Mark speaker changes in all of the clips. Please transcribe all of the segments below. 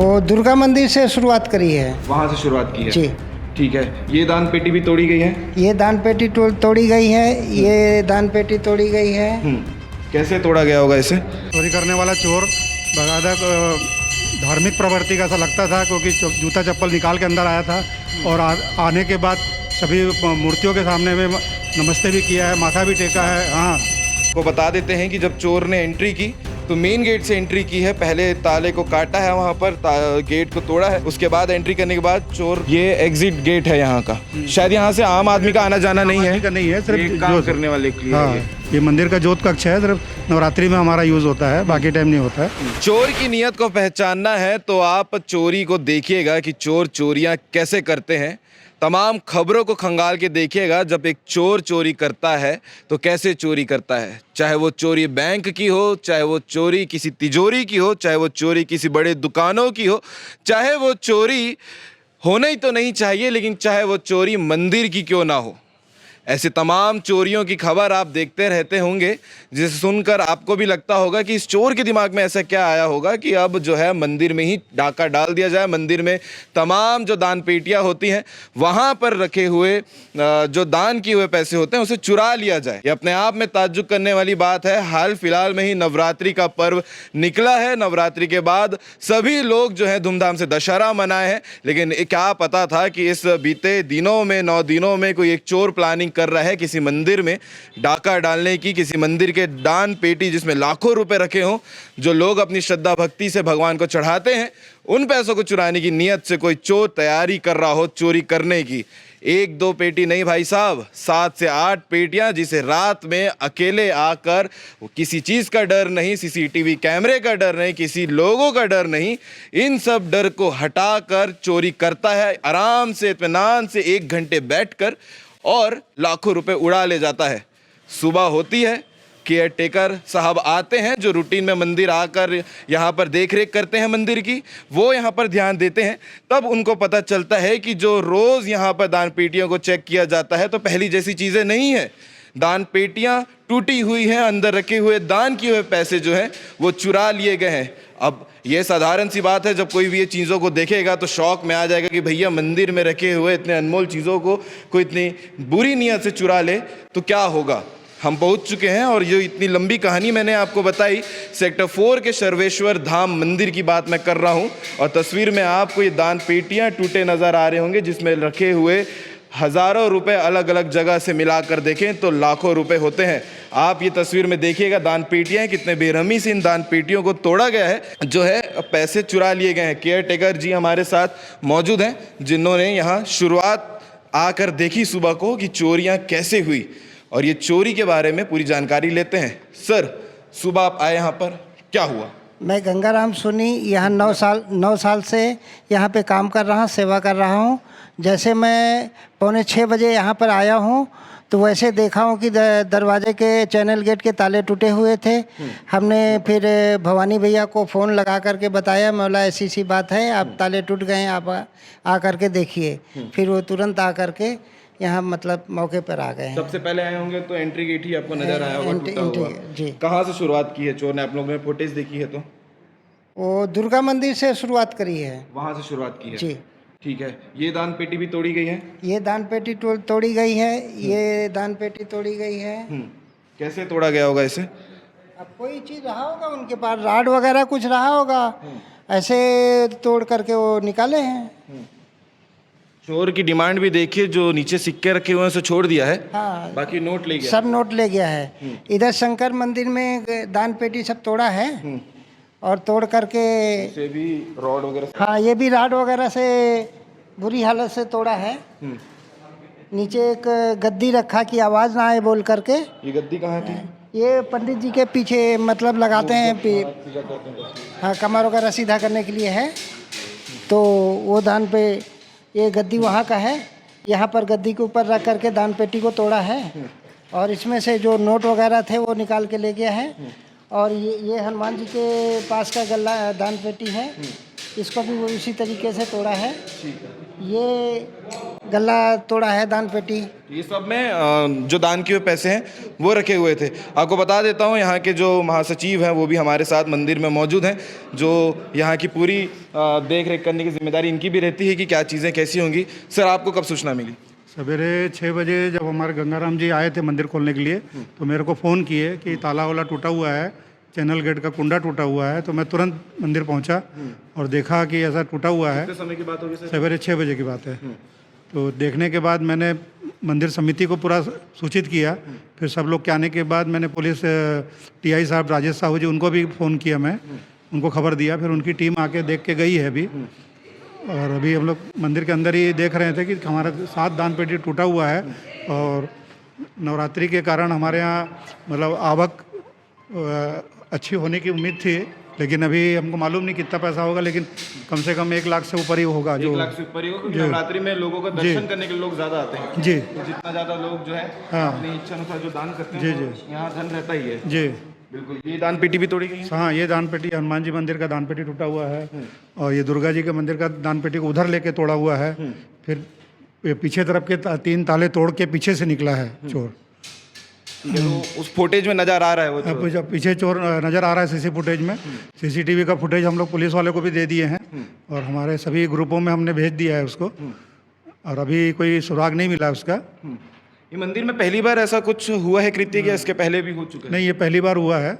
Speaker 1: वो दुर्गा मंदिर से शुरुआत करी है।
Speaker 2: वहाँ से शुरुआत की है
Speaker 1: जी।
Speaker 2: ठीक है। ये दान पेटी भी तोड़ी गई है?
Speaker 1: ये दान पेटी तोड़ी गई है, ये दान पेटी तोड़ी गई है।
Speaker 2: कैसे तोड़ा गया होगा इसे?
Speaker 3: चोरी करने वाला चोर बकायदा धार्मिक प्रवृत्ति का ऐसा लगता था, क्योंकि जूता चप्पल निकाल के अंदर आया था और आने के बाद सभी मूर्तियों के सामने में नमस्ते भी किया है, माथा भी टेका है। हाँ,
Speaker 2: को बता देते हैं कि जब चोर ने एंट्री की तो मेन गेट से एंट्री की है। पहले ताले को काटा है, वहाँ पर गेट को तोड़ा है, उसके बाद एंट्री करने के बाद चोर, ये एग्जिट गेट है यहाँ का। शायद यहाँ से आम आदमी का आना जाना नहीं है, सिर्फ काम करने वाले के लिए।
Speaker 3: हाँ, ये मंदिर का जोत कक्ष है, सिर्फ नवरात्रि में हमारा यूज होता है, बाकी टाइम नहीं होता है।
Speaker 2: चोर की नीयत को पहचानना है तो आप चोरी को देखिएगा कि चोर चोरियां कैसे करते हैं। तमाम खबरों को खंगाल के देखिएगा। जब एक चोर चोरी करता है तो कैसे चोरी करता है, चाहे वो चोरी बैंक की हो, चाहे वो चोरी किसी तिजोरी की हो, चाहे वो चोरी किसी बड़े दुकानों की हो, चाहे वो चोरी होना ही तो नहीं चाहिए, लेकिन चाहे वो चोरी मंदिर की क्यों ना हो। ऐसे तमाम चोरियों की खबर आप देखते रहते होंगे, जिसे सुनकर आपको भी लगता होगा कि इस चोर के दिमाग में ऐसा क्या आया होगा कि अब जो है मंदिर में ही डाका डाल दिया जाए, मंदिर में तमाम जो दान पेटियां होती हैं वहाँ पर रखे हुए जो दान किए हुए पैसे होते हैं उसे चुरा लिया जाए। ये अपने आप में ताज्जुब करने वाली बात है। हाल फिलहाल में ही नवरात्रि का पर्व निकला है। नवरात्रि के बाद सभी लोग जो है धूमधाम से दशहरा मनाए हैं, लेकिन क्या पता था कि इस बीते दिनों में 9 दिनों में कोई एक चोर प्लानिंग कर रहा है किसी मंदिर में डाका डालने की, किसी मंदिर के दान पेटी जिसमें लाखों रुपए रखे हों, जो लोग अपनी श्रद्धा भक्ति से भगवान को चढ़ाते हैं, उन पैसों को चुराने की नीयत से कोई चोर तैयारी कर रहा हो चोरी करने की। 1-2 पेटी नहीं भाई साहब, 7 से 8 पेटियां, जिसे रात में अकेले आकर, किसी चीज का डर नहीं, सीसीटीवी कैमरे का डर नहीं, किसी लोगों का डर नहीं, इन सब डर को हटाकर चोरी करता है आराम से, इत्मीनान से 1 घंटे बैठकर, और लाखों रुपए उड़ा ले जाता है। सुबह होती है, केयर टेकर साहब आते हैं जो रूटीन में मंदिर आकर यहाँ पर देख रेख करते हैं मंदिर की, वो यहाँ पर ध्यान देते हैं। तब उनको पता चलता है कि जो रोज़ यहाँ पर दान पेटियों को चेक किया जाता है तो पहली जैसी चीज़ें नहीं है। दान पेटियाँ टूटी हुई हैं, अंदर रखे हुए दान किए हुए पैसे जो हैं वो चुरा लिए गए हैं। अब ये साधारण सी बात है, जब कोई भी ये चीज़ों को देखेगा तो शौक में आ जाएगा कि भैया मंदिर में रखे हुए इतने अनमोल चीज़ों को कोई इतनी बुरी नीयत से चुरा ले तो क्या होगा। हम पहुंच चुके हैं और ये इतनी लंबी कहानी मैंने आपको बताई। सेक्टर 4 के सर्वेश्वर धाम मंदिर की बात मैं कर रहा हूं, और तस्वीर में आपको ये दान पेटियां टूटे नज़र आ रहे होंगे, जिसमें रखे हुए हज़ारों रुपए अलग अलग जगह से मिलाकर देखें तो लाखों रुपए होते हैं। आप ये तस्वीर में देखिएगा दान पेटियां, कितने बेरहमी से इन दान पेटियों को तोड़ा गया है, जो है पैसे चुरा लिए गए हैं। केयर टेकर जी हमारे साथ मौजूद हैं, जिन्होंने यहाँ शुरुआत आकर देखी सुबह को कि चोरियाँ कैसे हुई, और ये चोरी के बारे में पूरी जानकारी लेते हैं। सर, सुबह आप आए यहाँ पर, क्या हुआ?
Speaker 1: मैं गंगाराम सोनी, यहाँ 9 साल से यहाँ पे काम कर रहा हूँ, सेवा कर रहा हूँ। जैसे मैं 5:45 बजे यहाँ पर आया हूँ तो वैसे देखा हूँ कि दरवाजे के चैनल गेट के ताले टूटे हुए थे। हमने फिर भवानी भैया को फ़ोन लगा करके बताया, मौला ऐसी सी बात है, आप ताले टूट गए हैं, आप आ करके देखिए। फिर वो तुरंत आ करके यहाँ मतलब मौके पर आ गए हैं।
Speaker 2: सबसे पहले आए होंगे तो एंट्री गेट ही आपको नजर आया होगा टूटा हुआ।
Speaker 1: जी।
Speaker 2: कहाँ से शुरुआत की है चोर ने? आप लोगों ने फुटेज देखी है तो?
Speaker 1: वो दुर्गा मंदिर से शुरुआत करी है।
Speaker 2: वहाँ से शुरुआत की है?
Speaker 1: जी।
Speaker 2: ठीक है। ये दान पेटी भी तोड़ी गई है?
Speaker 1: ये दान पेटी तोड़ी गई है, ये दान पेटी तोड़ी गई है।
Speaker 2: कैसे तोड़ा गया होगा इसे?
Speaker 1: अब कोई चीज़ रहा होगा उनके पास, राड वगैरह कुछ रहा होगा, ऐसे तोड़ करके वो निकाले हैं।
Speaker 2: चोर की डिमांड भी देखिए, जो नीचे सिक्के रखे हुए हैं उसे छोड़ दिया है।
Speaker 1: हाँ,
Speaker 2: बाकी नोट ले गया।
Speaker 1: सब नोट ले गया है। इधर शंकर मंदिर में दान पेटी सब तोड़ा है, और तोड़ करके
Speaker 2: इसे भी रॉड वगैरह।
Speaker 1: हाँ, ये भी राड वगैरह से बुरी हालत से तोड़ा है। नीचे एक गद्दी रखा कि आवाज़ ना आए बोल करके।
Speaker 2: ये गद्दी कहाँ की?
Speaker 1: ये पंडित जी के पीछे मतलब लगाते हैं, हाँ, कमर वगैरह सीधा करने के लिए है। तो वो दान पे ये गद्दी वहाँ का है, यहाँ पर गद्दी के ऊपर रख करके दान पेटी को तोड़ा है, और इसमें से जो नोट वगैरह थे वो निकाल के ले गया है। और ये हनुमान जी के पास का गल्ला दान पेटी है, इसको भी वो इसी तरीके से तोड़ा है। ये गला तोड़ा है, दान पेटी।
Speaker 2: ये सब में जो दान किए हुए पैसे हैं वो रखे हुए थे। आपको बता देता हूँ यहाँ के जो महासचिव हैं वो भी हमारे साथ मंदिर में मौजूद हैं, जो यहाँ की पूरी देख रेख करने की जिम्मेदारी इनकी भी रहती है कि क्या चीज़ें कैसी होंगी। सर, आपको कब सूचना मिली?
Speaker 3: सवेरे 6 बजे जब हमारे गंगाराम जी आए थे मंदिर खोलने के लिए, तो मेरे को फ़ोन किए कि ताला वाला टूटा हुआ है, चैनल गेट का कुंडा टूटा हुआ है। तो मैं तुरंत मंदिर पहुंचा और देखा कि ऐसा टूटा हुआ है।
Speaker 2: कितने समय की बात होगी सर?
Speaker 3: सवेरे 6 बजे की बात है। तो देखने के बाद मैंने मंदिर समिति को पूरा सूचित किया। फिर सब लोग के आने के बाद मैंने पुलिस टीआई साहब राजेश साहू जी, उनको भी फ़ोन किया, मैं उनको खबर दिया। फिर उनकी टीम आके देख के गई है अभी। और अभी हम लोग मंदिर के अंदर ही देख रहे थे कि हमारा 7 दान पेटी टूटा हुआ है। और नवरात्रि के कारण हमारे यहाँ मतलब आवक अच्छी होने की उम्मीद थी, लेकिन अभी हमको मालूम नहीं कितना पैसा होगा, लेकिन कम से कम 1 लाख से ऊपर ही होगा।
Speaker 2: 1 लाख से ऊपर ही होगा, क्योंकि नवरात्रि में लोगों का दर्शन करने के लिए लोग ज़्यादा आते हैं
Speaker 3: जी।
Speaker 2: तो जितना ज़्यादा लोग जो है अपनी इच्छा अनुसार जो दान करते हैं जी, यहाँ धन रहता ही है
Speaker 3: जी।
Speaker 2: बिल्कुल। ये दान पेटी भी तोड़ी गई है?
Speaker 3: हाँ, ये दान पेटी हनुमान जी मंदिर का दान पेटी टूटा हुआ है, और ये दुर्गा जी के मंदिर का दान पेटी को उधर लेके तोड़ा हुआ है। फिर ये पीछे तरफ के 3 ताले तोड़ के पीछे से निकला है चोर।
Speaker 2: तो उस फुटेज में नजर आ रहा है वो चोर?
Speaker 3: जब पीछे चोर नज़र आ रहा है सीसी फुटेज में। सीसीटीवी का फुटेज हम लोग पुलिस वाले को भी दे दिए हैं और हमारे सभी ग्रुपों में हमने भेज दिया है उसको, और अभी कोई सुराग नहीं मिला उसका।
Speaker 2: ये मंदिर में पहली बार ऐसा कुछ हुआ है कृत्य, या इसके पहले भी हो चुका है?
Speaker 3: नहीं, ये पहली बार हुआ है,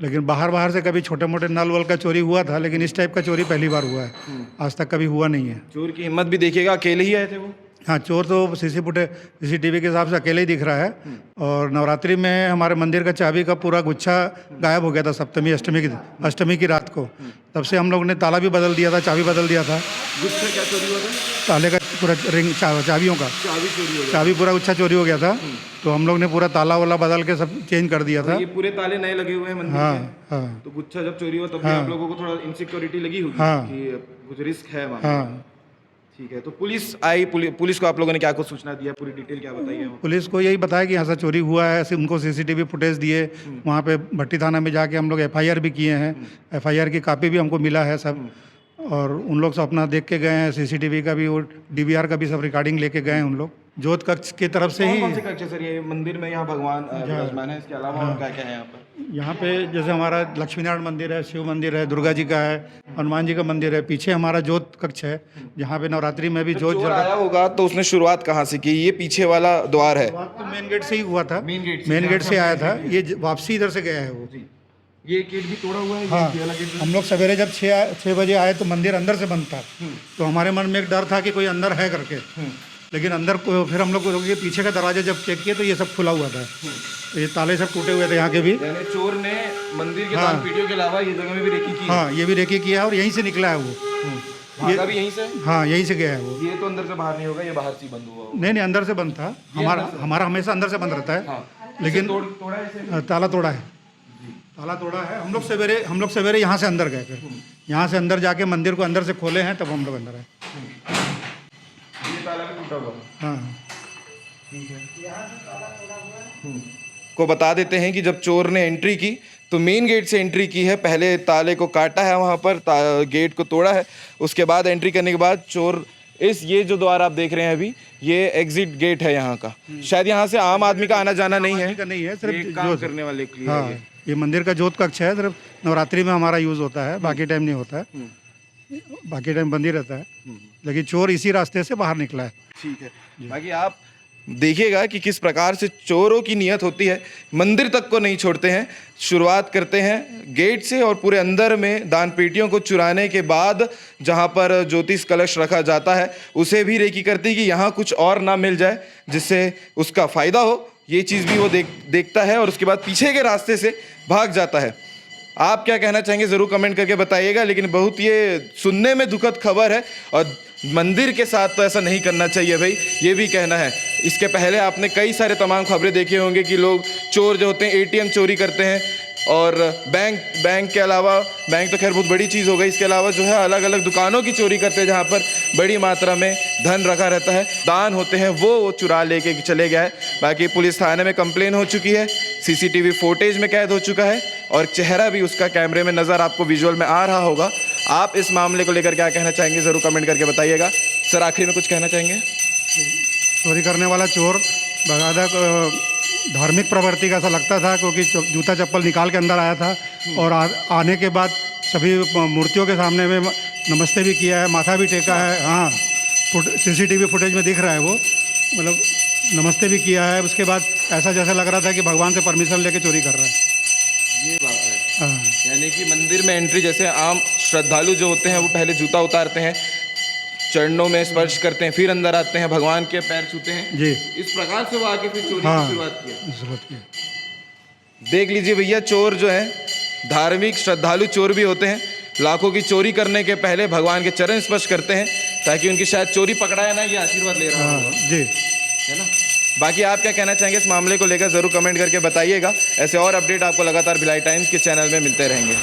Speaker 3: लेकिन बाहर से कभी छोटे मोटे नल वल का चोरी हुआ था, लेकिन इस टाइप का चोरी पहली बार हुआ है, आज तक कभी हुआ नहीं है।
Speaker 2: चोर की हिम्मत भी देखिएगा, अकेले ही आए थे वो?
Speaker 3: हाँ, चोर तो सीसीटीवी के हिसाब से अकेले ही दिख रहा है। और नवरात्रि में हमारे मंदिर का चाबी का पूरा गुच्छा गायब हो गया था सप्तमी अष्टमी की रात को। तब से हम लोग ने ताला भी बदल दिया था, चाबी बदल दिया था।
Speaker 2: गुच्छा क्या चोरी हुआ था?
Speaker 3: ताले का पूरा रिंग चाबियों का
Speaker 2: चाबी चोरी हो गया?
Speaker 3: चाबी पूरा गुच्छा चोरी हो गया था, तो हम लोग ने पूरा ताला वाला बदल के सब चेंज कर दिया था।
Speaker 2: ये पूरे ताले नए लगे हुए हैं मंदिर
Speaker 3: हाँ
Speaker 2: में?
Speaker 3: हाँ
Speaker 2: तो गुच्छा जब चोरी हुआ तब भी आप लोगों को थोड़ा इनसिक्योरिटी लगी होगी
Speaker 3: हाँ।
Speaker 2: कि कुछ रिस्क है वहाँ?
Speaker 3: हाँ,
Speaker 2: ठीक है। तो पुलिस आई, पुलिस को आप लोगों ने क्या कुछ सूचना दिया, पूरी डिटेल क्या बताई है?
Speaker 3: पुलिस को यही बताया कि यहाँ से चोरी हुआ है, उनको सीसीटीवी फुटेज दिए। वहाँ पे भट्टी थाना में जाके हम लोग एफआईआर भी किए हैं, एफआईआर की कॉपी भी हमको मिला है सब। और उन लोग सब अपना देख के गए हैं, सीसीटीवी का भी और डीवीआर का भी सब रिकॉर्डिंग लेके गए हैं उन लोग। जोत कक्ष की तरफ से ही।
Speaker 2: कौन से कक्ष है सर ये मंदिर में? यहाँ भगवान विराजमान है, इसके अलावा और क्या क्या है यहाँ पर?
Speaker 3: यहाँ पे जैसे हमारा लक्ष्मी नारायण मंदिर है, शिव मंदिर है, दुर्गा जी का है, हनुमान जी का मंदिर है। पीछे हमारा जोत कक्ष है, जहाँ पे नवरात्रि में भी जोत
Speaker 2: चोर आया होगा तो उसने शुरुआत कहाँ से की? ये पीछे वाला द्वार है?
Speaker 3: तो मेन गेट से ही हुआ था,
Speaker 2: मेन गेट
Speaker 3: से आया था। ये वापसी इधर से गया है वो।
Speaker 2: ये गेट भी तोड़ा हुआ है?
Speaker 3: हाँ, हम लोग सवेरे जब 6 बजे आए तो मंदिर अंदर से बंद था, तो हमारे मन में एक डर था कि कोई अंदर है करके। लेकिन अंदर फिर हम लोग ये पीछे का दरवाजा जब चेक किया तो ये सब खुला हुआ था, ये ताले सब टूटे हुए थे यहाँ के भी।
Speaker 2: यानी चोर ने मंदिर के दान पेटियों के अलावा ये जगह में भी रेकी की?
Speaker 3: हाँ, ये भी रेकी किया है और यहीं से निकला है वो।
Speaker 2: ये भी यहीं से?
Speaker 3: हाँ, यहीं से गया है वो।
Speaker 2: ये तो अंदर से बाहर नहीं होगा, ये बाहर से ही बंद हुआ होगा?
Speaker 3: नहीं, अंदर से बंद था। हमारा हमेशा अंदर से बंद रहता है, लेकिन
Speaker 2: तोड़ा है,
Speaker 3: ताला तोड़ा है। ताला तोड़ा है। हम लोग सवेरे यहाँ से अंदर गए, फिर यहाँ से अंदर जाके मंदिर को अंदर से खोले हैं, तब हम लोग अंदर आए।
Speaker 2: ये ताला भी टूटा हुआ है?
Speaker 3: हाँ,
Speaker 2: को बता देते हैं कि जब चोर ने एंट्री की तो मेन गेट से एंट्री की है। पहले ताले को काटा है, वहाँ पर गेट को तोड़ा है। उसके बाद एंट्री करने के बाद चोर ये जो द्वार आप देख रहे हैं अभी, ये एग्जिट गेट है यहाँ का। शायद यहाँ से आम आदमी का आना जाना नहीं है, सिर्फ काम करने वाले के लिए।
Speaker 3: हाँ, ये मंदिर का जोत कक्ष है, सिर्फ नवरात्रि में हमारा यूज़ होता है, बाकी टाइम नहीं होता है, बाकी टाइम बंद ही रहता है। लेकिन चोर इसी रास्ते से बाहर निकला है।
Speaker 2: ठीक है। बाकी आप देखिएगा कि किस प्रकार से चोरों की नीयत होती है, मंदिर तक को नहीं छोड़ते हैं। शुरुआत करते हैं गेट से और पूरे अंदर में दान पेटियों को चुराने के बाद जहां पर ज्योतिष कलश रखा जाता है उसे भी रेकी करती है कि यहाँ कुछ और ना मिल जाए जिससे उसका फ़ायदा हो। ये चीज़ भी वो देखता है और उसके बाद पीछे के रास्ते से भाग जाता है। आप क्या कहना चाहेंगे ज़रूर कमेंट करके बताइएगा। लेकिन बहुत ये सुनने में दुखद खबर है और मंदिर के साथ तो ऐसा नहीं करना चाहिए भाई, ये भी कहना है। इसके पहले आपने कई सारे तमाम खबरें देखी होंगी कि लोग चोर जो होते हैं एटीएम चोरी करते हैं और बैंक के अलावा, बैंक तो खैर बहुत बड़ी चीज़ हो गई, इसके अलावा जो है अलग अलग दुकानों की चोरी करते हैं जहाँ पर बड़ी मात्रा में धन रखा रहता है, दान होते हैं, वो चुरा लेके चले गया है। बाकी पुलिस थाने में कंप्लेन हो चुकी है, सीसीटीवी फुटेज में कैद हो चुका है और चेहरा भी उसका कैमरे में नज़र आपको विजुअल में आ रहा होगा। आप इस मामले को लेकर क्या कहना चाहेंगे ज़रूर कमेंट करके बताइएगा। सर आखिरी में कुछ कहना चाहेंगे?
Speaker 3: चोरी करने वाला चोर बाकायदा धार्मिक प्रवृत्ति का सा लगता था, क्योंकि जूता चप्पल निकाल के अंदर आया था और आने के बाद सभी मूर्तियों के सामने में नमस्ते भी किया है, माथा भी टेका है। हाँ, सीसीटीवी फुटेज में दिख रहा है वो, मतलब नमस्ते भी किया है। उसके बाद ऐसा जैसा लग रहा था कि भगवान से परमिशन लेके चोरी कर रहा है।
Speaker 2: ये बात है।
Speaker 3: हाँ
Speaker 2: यानी कि मंदिर में एंट्री, जैसे आम श्रद्धालु जो होते हैं वो पहले जूता उतारते हैं, चरणों में स्पर्श करते हैं, फिर अंदर आते हैं, भगवान के पैर छूते हैं।
Speaker 3: जी,
Speaker 2: इस प्रकार से वो आके फिर चोरी
Speaker 3: हाँ,
Speaker 2: की शुरुआत किया।
Speaker 3: शुरुआत की।
Speaker 2: देख लीजिए भैया, चोर जो है धार्मिक श्रद्धालु चोर भी होते हैं। लाखों की चोरी करने के पहले भगवान के चरण स्पर्श करते हैं ताकि उनकी शायद चोरी पकड़ाए ना, ये आशीर्वाद ले रहा
Speaker 3: हाँ
Speaker 2: होगा,
Speaker 3: जी।
Speaker 2: है ना। बाकी आप क्या कहना चाहेंगे इस मामले को लेकर, ज़रूर कमेंट करके बताइएगा। ऐसे और अपडेट आपको लगातार भिलाई टाइम्स के चैनल में मिलते रहेंगे।